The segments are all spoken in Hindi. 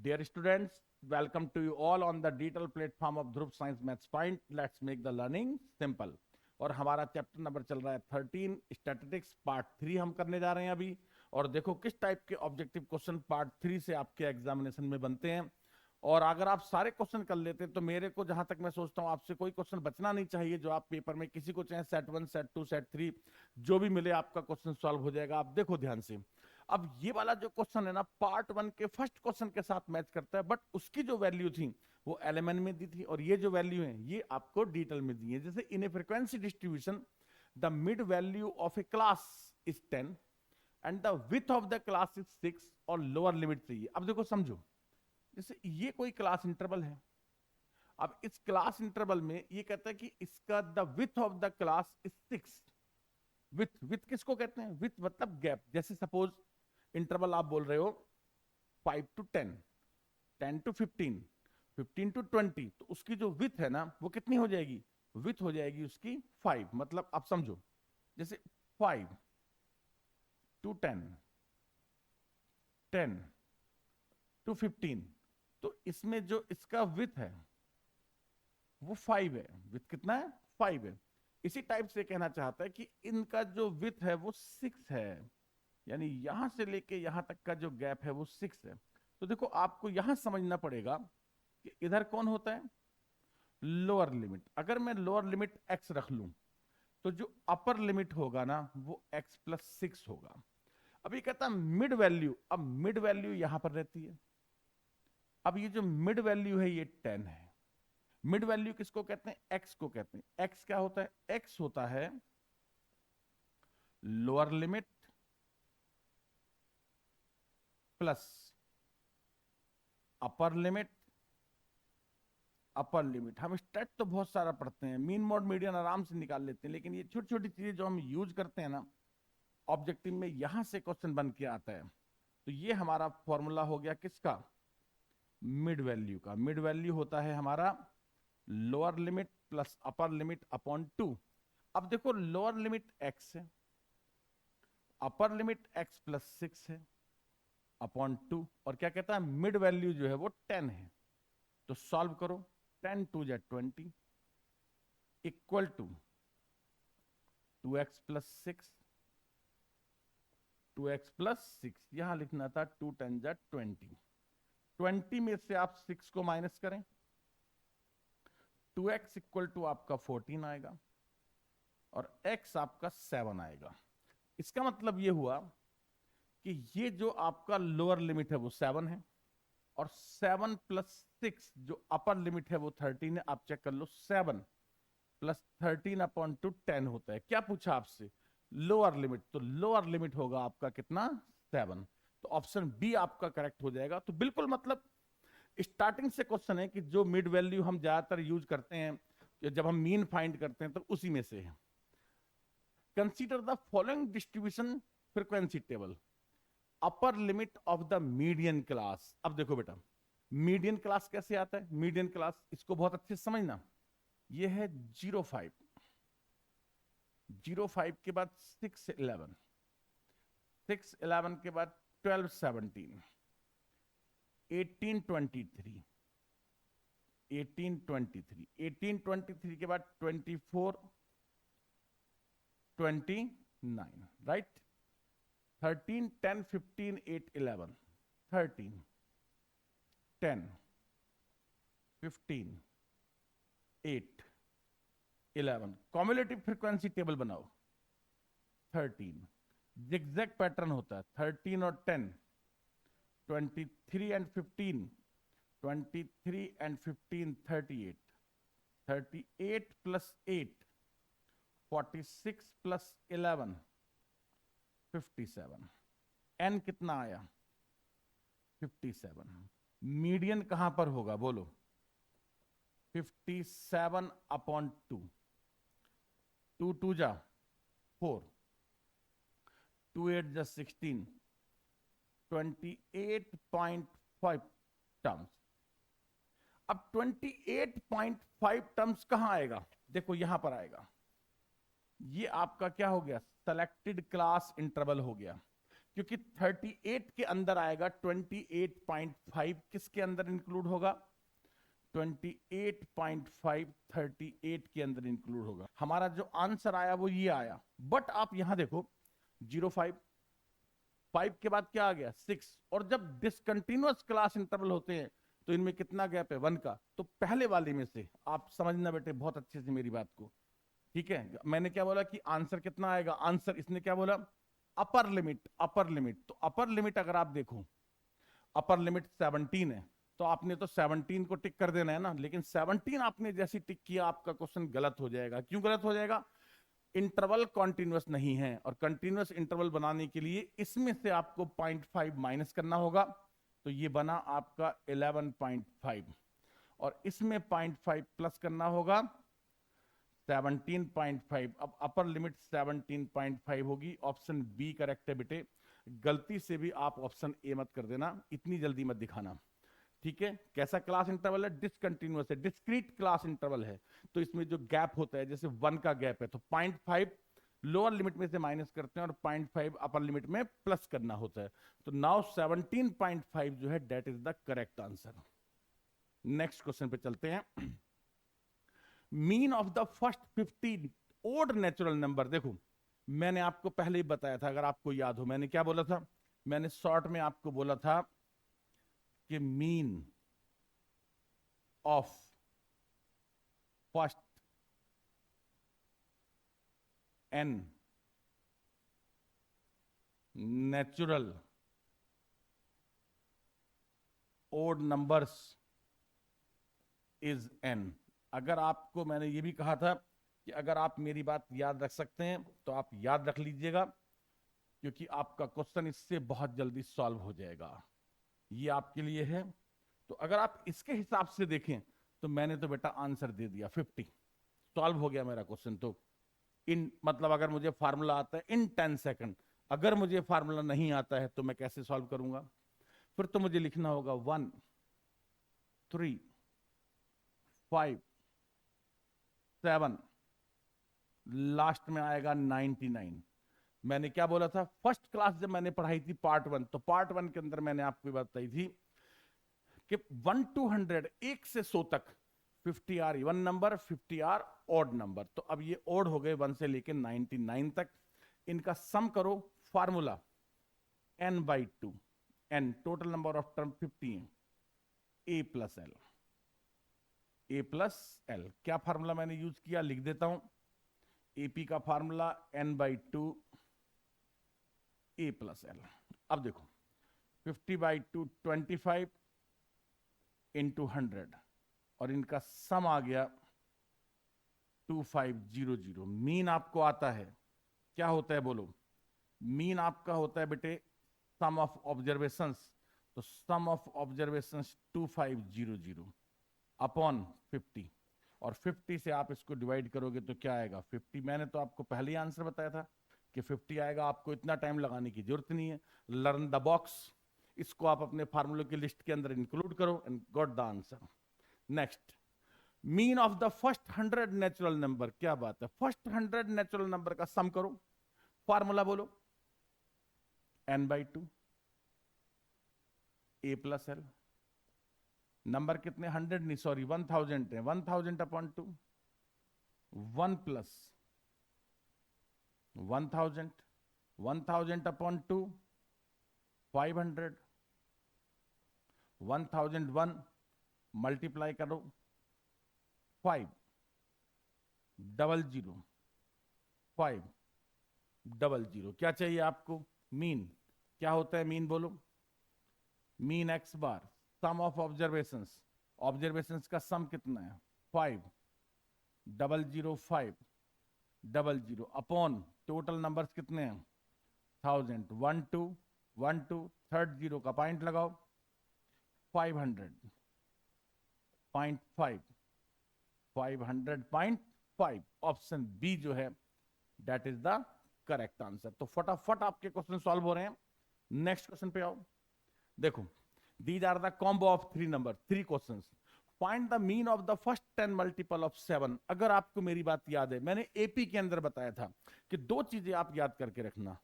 Dear students, welcome to you all on the digital platform of Dhruv Science Maths Point. Let's make the learning simple. और हमारा चैप्टर नंबर चल रहा है 13 स्टैटिस्टिक्स पार्ट 3 हम करने जा रहे हैं अभी। और देखो किस टाइप के ऑब्जेक्टिव क्वेश्चन पार्ट 3 से आपके एग्जामिनेशन में बनते हैं। और अगर आप सारे क्वेश्चन कर लेते तो मेरे को जहां तक मैं सोचता हूं आपसे कोई क्वेश्चन बचना नहीं चाहिए, जो आप पेपर में किसी को चाहे सेट 1 सेट 2 सेट 3 जो भी मिले आपका क्वेश्चन सॉल्व हो जाएगा। आप देखो ध्यान से, अब ये वाला जो क्वेश्चन है ना पार्ट 1 के फर्स्ट क्वेश्चन के साथ मैच करता है, बट उसकी जो वैल्यू थी वो एलिमेंट में दी थी और ये जो वैल्यू है ये आपको डिटेल में दी है। जैसे in a frequency distribution the mid value of a class is 10 and the width of the class is 6 और लोअर लिमिट चाहिए। अब देखो समझो, जैसे ये कोई क्लास इंटरवल है। अब इस क्लास इंटरवल में ये कहता है कि इसका the width of the class is 6। With with किसको कहते हैं? विथ मतलब गैप। जैसे सपोज इंटरवल आप बोल रहे हो 5 to 10, 10 to 15, 15 to 20, तो उसकी जो विथ है ना वो कितनी हो जाएगी? विथ हो जाएगी उसकी 5। मतलब आप समझो, जैसे 5 to 10, 10 to 15, तो इसमें जो इसका विथ है वो 5 है। विथ कितना है? 5 है। इसी टाइप से कहना चाहता है कि इनका जो विथ है वो 6 है, यानी यहां से लेके यहां तक का जो गैप है वो 6 है। तो देखो आपको यहां समझना पड़ेगा कि इधर कौन होता है? Lower limit. अगर मैं लोअर लिमिट x रख लूं तो जो अपर लिमिट होगा ना वो x प्लस 6 होगा। अब ये कहता है मिड वैल्यू, अब मिड वैल्यू यहां पर रहती है। अब ये जो मिड वैल्यू है ये 10 है। मिड वैल्यू किसको कहते हैं? x को कहते हैं। x क्या होता है? x होता है lower limit plus upper limit. Upper limit हम स्टेट तो बहुत सारा पढ़ते हैं, मीन मोड मीडियन आराम से निकाल लेते हैं, लेकिन ये छोटी छोटी चीजें जो हम यूज करते हैं ना ऑब्जेक्टिव में, यहां से क्वेश्चन बन के आता है। तो ये हमारा फॉर्मूला हो गया किसका? मिड वैल्यू का। मिड वैल्यू होता है हमारा lower limit plus upper limit upon 2। अब देखो लोअर लिमिट x है, अपर लिमिट x प्लस 6 है अपॉन 2, और क्या कहता है मिड वैल्यू जो है वो 10 है। तो सॉल्व करो, 10 2 जा 20 equal to 2x plus 6, 2x plus 6 यहां लिखना था 2 10 जा 20। 20 में से आप 6 को माइनस करें, 2x इक्वल टू आपका 14 आएगा और x आपका 7 आएगा। इसका मतलब ये हुआ कि ये जो आपका लोअर लिमिट है वो 7 है और 7 प्लस 6 जो अपर लिमिट है वो 13 है। आप चेक कर लो, 7 प्लस 13 अपॉन टू 10 होता है। क्या पूछा आपसे? लोअर लिमिट, तो लोअर लिमिट होगा आपका कितना? 7। तो ऑप्शन बी आपका करेक्ट हो जाएगा। तो बिल्कुल मतलब स्टार्टिंग से क्वेश्चन है कि जो मिड वैल्यू हम ज्यादातर यूज करते हैं जब हम मीन फाइंड करते हैं तो उसी में से है। Consider the following distribution frequency table, upper limit of the median class. अब देखो बेटा मीडियन क्लास कैसे आता है? मीडियन क्लास इसको बहुत अच्छे से समझना, ये है 0 5 के बाद 6 11, 6 11 के बाद 12 17, 18 23, 18 23, 18 23 के बाद 24 29, राइट? 13 10 15 8 11, 13 10 15 8 11। कॉम्युलेटिव फ्रीक्वेंसी टेबल बनाओ। 13 जिगजैग पैटर्न होता है, 13 और 10, 23 and 15, 23 and 15 38, 38 plus 8 46 plus 11 57। N कितना आया? 57। मीडियन कहां पर होगा बोलो? 57 अपॉन 2, 2 2 जा 4, 2 8 जा 16, 28.5 टर्म्स। अब 28.5 टर्म्स कहां आएगा? देखो यहां पर आएगा। ये आपका क्या हो गया? सेलेक्टेड क्लास इंटरवल हो गया। क्योंकि 38 के अंदर आएगा 28.5, किसके अंदर इंक्लूड होगा? 28.5 38 के अंदर इंक्लूड होगा। हमारा जो आंसर आया वो ये आया। बट आप यहां देखो 05, 5 के बाद क्या आ गया? 6। और जब डिसकंटिन्यूअस क्लास इंटरवल होते हैं तो इनमें कितना गैप है? 1 का। तो पहले वाले में से आप समझना बेटे बहुत अच्छे से मेरी बात को, ठीक है? मैंने क्या बोला कि आंसर कितना आएगा? आंसर इसने क्या बोला? Upper limit, upper limit. तो अपर लिमिट अगर आप देखो, अपर लिमिट 17 है, तो आपने तो 17 को टिक कर देना है ना। लेकिन 17 आपने जैसे टिक किया आपका क्वेश्चन गलत हो जाएगा। क्यों गलत हो जाएगा? इंटरवल कॉन्टिन्यूअस नहीं है, और कंटिन्यूअस इंटरवल बनाने के लिए इसमें से आपको 0.5 माइनस करना होगा। तो ये बना आपका 11.5, और इसमें 0.5 प्लस करना होगा 17.5। अब अपर लिमिट 17.5 होगी। ऑप्शन बी करेक्ट है बेटे। गलती से भी आप ऑप्शन ए मत कर देना, इतनी जल्दी मत दिखाना, ठीक है? कैसा क्लास इंटरवल है? डिसकंटिन्यूअस है, डिस्क्रीट क्लास इंटरवल है। तो इसमें जो गैप होता है, जैसे 1 का गैप है, तो 0.5 लोअर लिमिट में से माइनस करते हैं और 0.5 अपर लिमिट में प्लस करना होता है। तो नाउ 17.5 जो है that is the correct answer. Next question पे चलते हैं। Mean of the first 50 odd natural number. देखो मैंने आपको पहले ही बताया था, अगर आपको याद हो, मैंने क्या बोला था? मैंने शॉर्ट में आपको बोला था कि mean of first n natural odd numbers is n। अगर आपको मैंने ये भी कहा था कि अगर आप मेरी बात याद रख सकते हैं तो आप याद रख लीजिएगा, क्योंकि आपका क्वेश्चन इससे बहुत जल्दी सॉल्व हो जाएगा। ये आपके लिए है। तो अगर आप इसके हिसाब से देखें तो मैंने तो बेटा आंसर दे दिया 50, सॉल्व हो गया मेरा क्वेश्चन। तो इन मतलब अगर मुझे फार्मूला आता है इन 10 सेकंड, अगर मुझे फार्मूला नहीं आता है तो मैं कैसे सॉल्व करूंगा? फिर तो मुझे लिखना होगा 1 3 5 7, लास्ट में आएगा 99। मैंने क्या बोला था? फर्स्ट क्लास जब मैंने पढ़ाई थी पार्ट 1, तो पार्ट 1 के अंदर मैंने आपको बताई थी कि 1 to 100, 1 से 100 तक 50 are even number, 50 are odd number. तो अब ये ऑड हो गए 1 से लेके 99 तक। इनका सम करो, formula n/2, n total number of term 50 है, a plus L, a plus L. क्या फार्मूला मैंने यूज किया लिख देता हूं। AP का formula n/2 a plus L. अब देखो 50/2 25 इंटू 100, और इनका सम आ गया 2500। मीन आपको आता है, क्या होता है बोलो? मीन आपका होता है बेटे सम ऑफ ऑब्जर्वेशंस। तो सम ऑफ ऑब्जर्वेशंस 2500 अपॉन 50, और 50 से आप इसको डिवाइड करोगे तो क्या आएगा? 50। मैंने तो आपको पहले ही आंसर बताया था कि 50 आएगा। आपको इतना टाइम लगाने की जरूरत नहीं है। लर्न द बॉक्स, इसको आप अपने फार्मूले की लिस्ट के अंदर इंक्लूड करो and got the answer. Next, mean of the first 100 natural number. क्या बात है? फर्स्ट 100 नेचुरल नंबर का सम करो, फार्मूला बोलो n/2 a plus L. Number कितने? 100 नहीं, सॉरी 1000 है। 1000 अपॉन 2, 1 प्लस 1000, 1000 अपॉन 2 500, 1001 मल्टीप्लाई करो 500 500। क्या चाहिए आपको? मीन। क्या होता है मीन बोलो? Mean x bar sum of observations. Observations का सम कितना है? 500500 अपॉन टोटल नंबर्स कितने हैं? 1000, 1 2 1 2, थर्ड जीरो का पॉइंट लगाओ, 500.5 500.5। ऑप्शन बी जो है that is the correct answer. तो फटाफट आपके क्वेश्चन सॉल्व हो रहे हैं। नेक्स्ट क्वेश्चन पे आओ। देखो, these are the combo of 3 number, 3 questions. Find the mean of the first 10 multiple of 7। अगर आपको मेरी बात याद है, मैंने एपी के अंदर बताया था कि 2 चीजें आप याद करके रखना।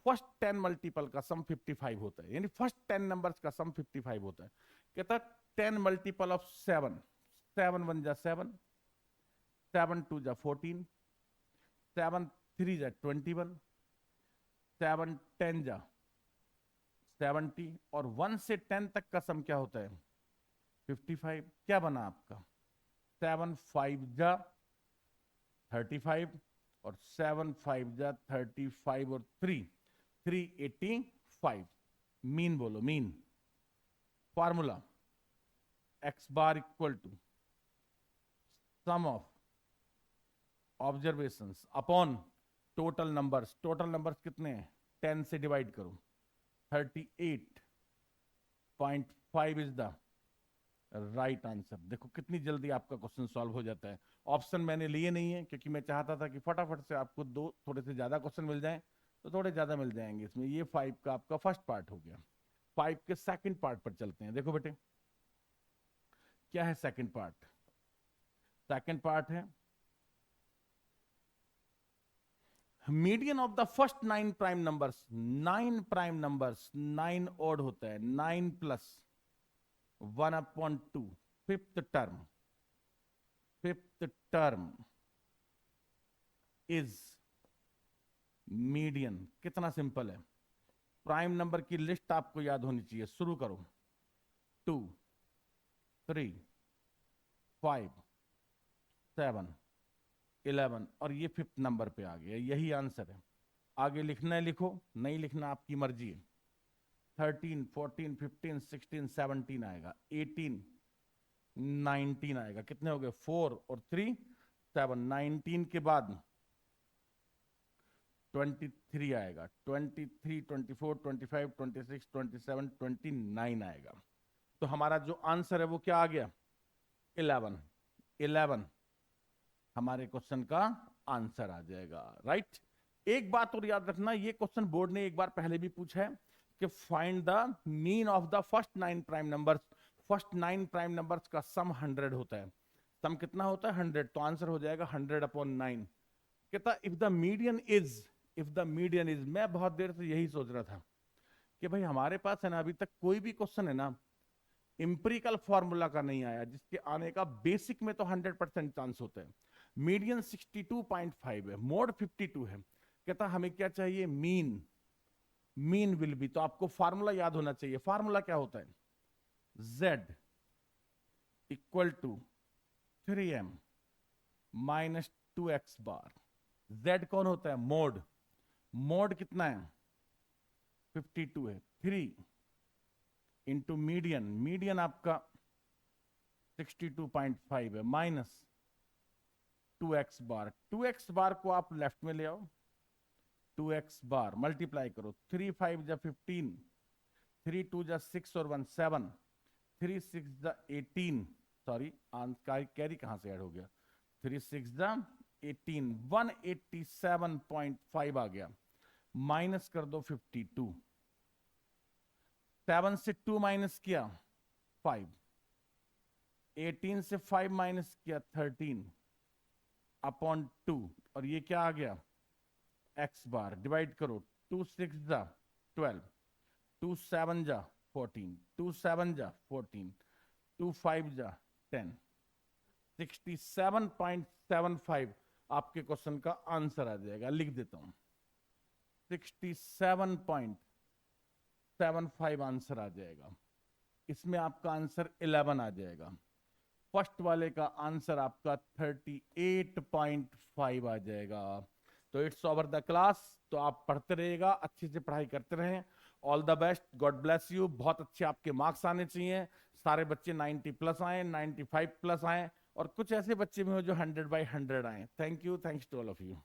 फर्स्ट 10 मल्टीपल का सम 55 होता है, यानी फर्स्ट 10 नंबर्स का सम 55 होता है। कहता 10 मल्टीपल ऑफ 7, 7 1 जा 7, 7 2 जा 14, 7 3 जा 21, 7 10 जा 70, और 1 से 10 तक का सम क्या होता है 55। क्या बना आपका 7 5 जा 35, और 7 5 जा 35, और 385। मीन बोलो, mean. Formula x bar equal to sum of observations upon total numbers. Total numbers कितने हैं 10 से डिवाइड करो, 38.5 इज द राइट आंसर। देखो कितनी जल्दी आपका क्वेश्चन सॉल्व हो जाता है। ऑप्शन मैंने लिए नहीं है क्योंकि मैं चाहता था कि फटाफट से आपको दो थोड़े से ज्यादा क्वेश्चन मिल जाएं, तो थोड़े ज्यादा मिल जाएंगे इसमें। ये 5 का आपका फर्स्ट पार्ट हो गया। 5 के सेकंड पार्ट पर चलते हैं। देखो बेटे क्या है सेकंड पार्ट। सेकंड पार्ट है median of the first 9 prime numbers. 9 prime numbers, 9 odd होता है, 9 plus 1/2, fifth term is median. कितना सिंपल है। प्राइम नंबर की लिस्ट आपको याद होनी चाहिए। शुरू करो 2 3 5 7 11, और ये फिफ्थ नंबर पे आ गया। यही आंसर है। आगे लिखना है लिखो, नहीं लिखना आपकी मर्जी है। 13 14 15 16 17 आएगा, 18 19 आएगा। कितने हो गए 4 और 3 7। 19 के बाद 23 आएगा, 23 24 25 26 27 29 आएगा। तो हमारा जो आंसर है वो क्या आ गया 11। 11 हमारे क्वेश्चन का आंसर आ जाएगा। राइट। एक बात और याद रखना, ये क्वेश्चन बोर्ड ने एक बार पहले भी पूछा है कि find the mean of the first 9 prime numbers. First 9 prime numbers का सम 100 होता है। सम कितना होता है 100, तो आंसर हो जाएगा 100/9। कहता इफ द मीडियन इज, मैं बहुत देर से यही सोच रहा था कि भाई हमारे पास है ना अभी तक कोई भी क्वेश्चन है ना इंपेरिकल फॉर्मूला का नहीं आया जिसके आने का बेसिक में तो 100% चांस होता है। मीडियन 62.5 है, मोड 52 है। कहता हमें क्या चाहिए मीन विल बी। तो आपको फार्मूला याद होना चाहिए। फार्मूला क्या होता है z equal to 3m minus 2x bar. z कौन होता है मोड कितना है 52 है। 3 इंटू मीडियन आपका 62.5 है, माइनस 2x बार। 2x बार को आप लेफ्ट में ले आओ, 2x बार मल्टीप्लाई करो। 3 5 जा 15, 3 2 जा 6 और 1 7, 3 6 जा 18, सॉरी कैरी कहां से ऐड हो गया, 3 6 जा 18, 187.5 आ गया। माइनस कर दो 52, 7 से 2 माइनस किया 5, 18 से 5 माइनस किया 13/2, और ये क्या आ गया x बार। डिवाइड करो 2 6 जा 12, 2 7 जा 14, 2 7 जा 14, 2 5 जा 10, 67.75 आपके क्वेश्चन का आंसर आ जाएगा। लिख देता हूं 67.75 आंसर आ जाएगा। इसमें आपका आंसर 11 आ जाएगा। फर्स्ट वाले का आंसर आपका 38.5 आ जाएगा। तो इट्स ओवर द क्लास। तो आप पढ़ते रहिएगा, अच्छे से पढ़ाई करते रहें। All the best, God bless you. बहुत अच्छे आपके मार्क्स आने चाहिए। सारे बच्चे 90+ आए, 95+ आए, और कुछ ऐसे बच्चे भी हो जो 100/100 आए। Thank you, thanks to all of you.